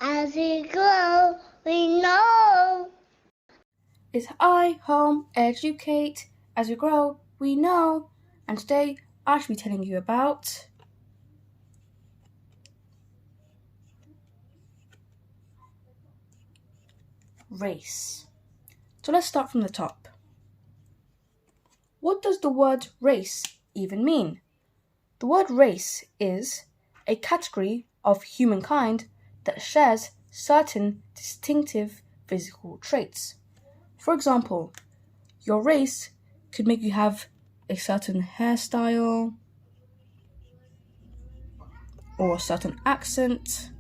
As we grow, we know. It's I, home, educate. As we grow, we know. And today, I shall be telling you about race. So let's start from the top. What does the word race even mean? The word race is a category of humankind that shares certain distinctive physical traits. For example, your race could make you have a certain hairstyle, or a certain accent,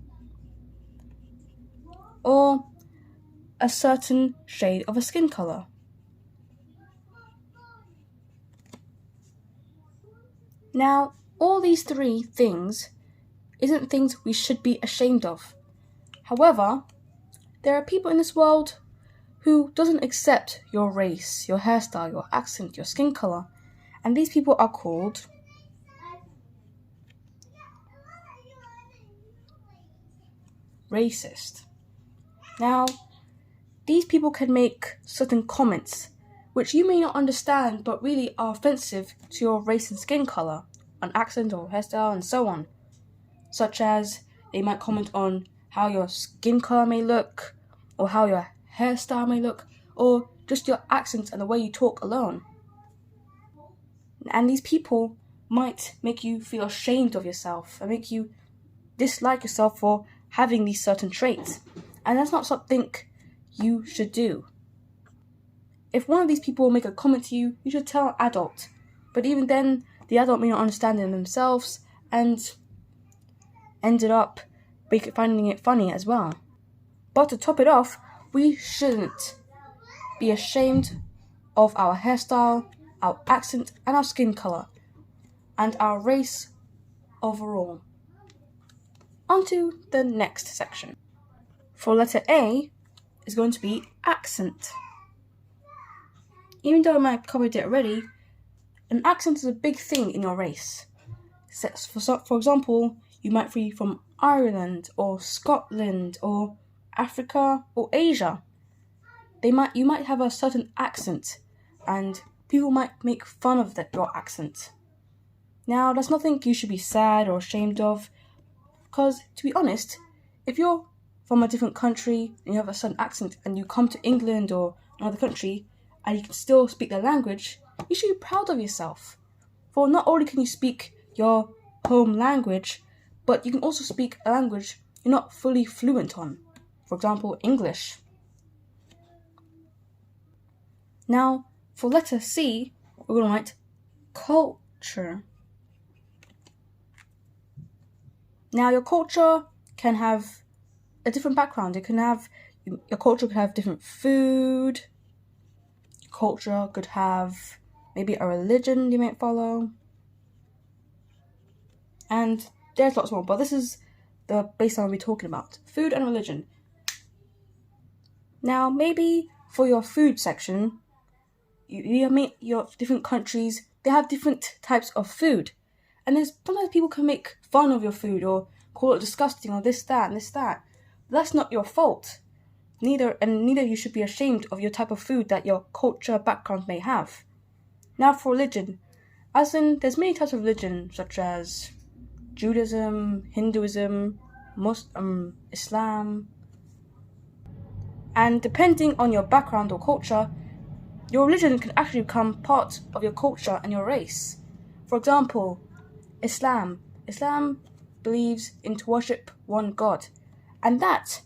or a certain shade of a skin color. Now, all these three things isn't things we should be ashamed of. However, there are people in this world who doesn't accept your race, your hairstyle, your accent, your skin color, and these people are called racist. Now, these people can make certain comments which you may not understand but really are offensive to your race and skin color, an accent or hairstyle, and so on. Such as they might comment on how your skin color may look, or how your hairstyle may look, or just your accent and the way you talk alone. And these people might make you feel ashamed of yourself and make you dislike yourself for having these certain traits. And that's not something you should do. If one of these people make a comment to you, you should tell an adult. But even then, the adult may not understand it themselves and ended up finding it funny as well. But to top it off, we shouldn't be ashamed of our hairstyle, our accent, and our skin color, and our race overall. On to the next section. For letter A is going to be accent. Even though I might have covered it already, an accent is a big thing in your race. For example, you might be from Ireland or Scotland or Africa or Asia. You might have a certain accent, and people might make fun of your accent. Now, that's nothing you should be sad or ashamed of, because to be honest, if you're from a different country and you have a certain accent and you come to England or another country and you can still speak their language, you should be proud of yourself. For not only can you speak your home language, but you can also speak a language you're not fully fluent on. For example, English. Now, for letter C, we're going to write culture. Now, your culture can have a different background. Your culture could have different food. Your culture could have maybe a religion you might follow. And there's lots more, but this is the baseline we're talking about. Food and religion. Now, maybe for your food section, your different countries, they have different types of food. And sometimes people can make fun of your food or call it disgusting or this, that, and this, that. But that's not your fault. Neither you should be ashamed of your type of food that your culture background may have. Now for religion. As in, there's many types of religion, such as Judaism, Hinduism, Islam. And depending on your background or culture, your religion can actually become part of your culture and your race. For example, Islam. Islam believes in to worship one God, and that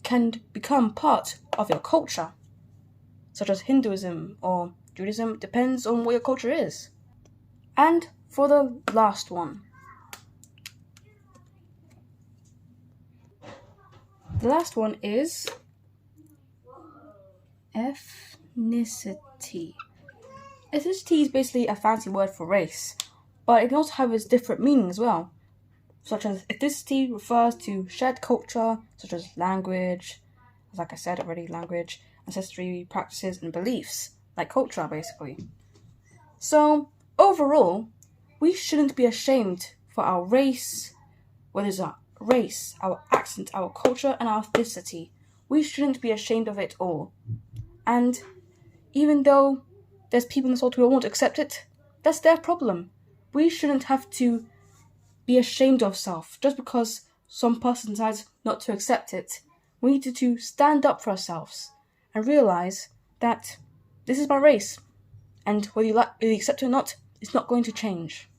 can become part of your culture, such as Hinduism or Judaism. Depends on what your culture is. And for the last one. The last one is ethnicity. Ethnicity is basically a fancy word for race, but it can also have its different meaning as well, such as ethnicity refers to shared culture, such as language, like I said already, language, ancestry, practices, and beliefs, like culture, basically. So, overall, we shouldn't be ashamed for our race, whether it's our race, our accent, our culture, and our ethnicity. We shouldn't be ashamed of it all. And even though there's people in this world who won't accept it, that's their problem. We shouldn't have to be ashamed of self just because some person decides not to accept it. We need to stand up for ourselves and realize that this is my race, and whether you accept it or not, it's not going to change.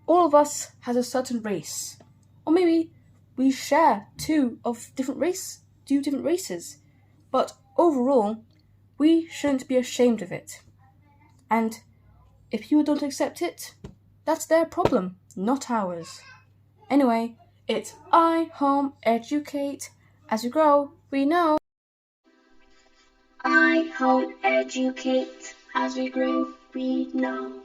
All of us has a certain race, or maybe we share two different races, but overall, we shouldn't be ashamed of it. And if people don't accept it, that's their problem, not ours. Anyway, it's I home educate. As we grow, we know. I home educate. As we grow, we know.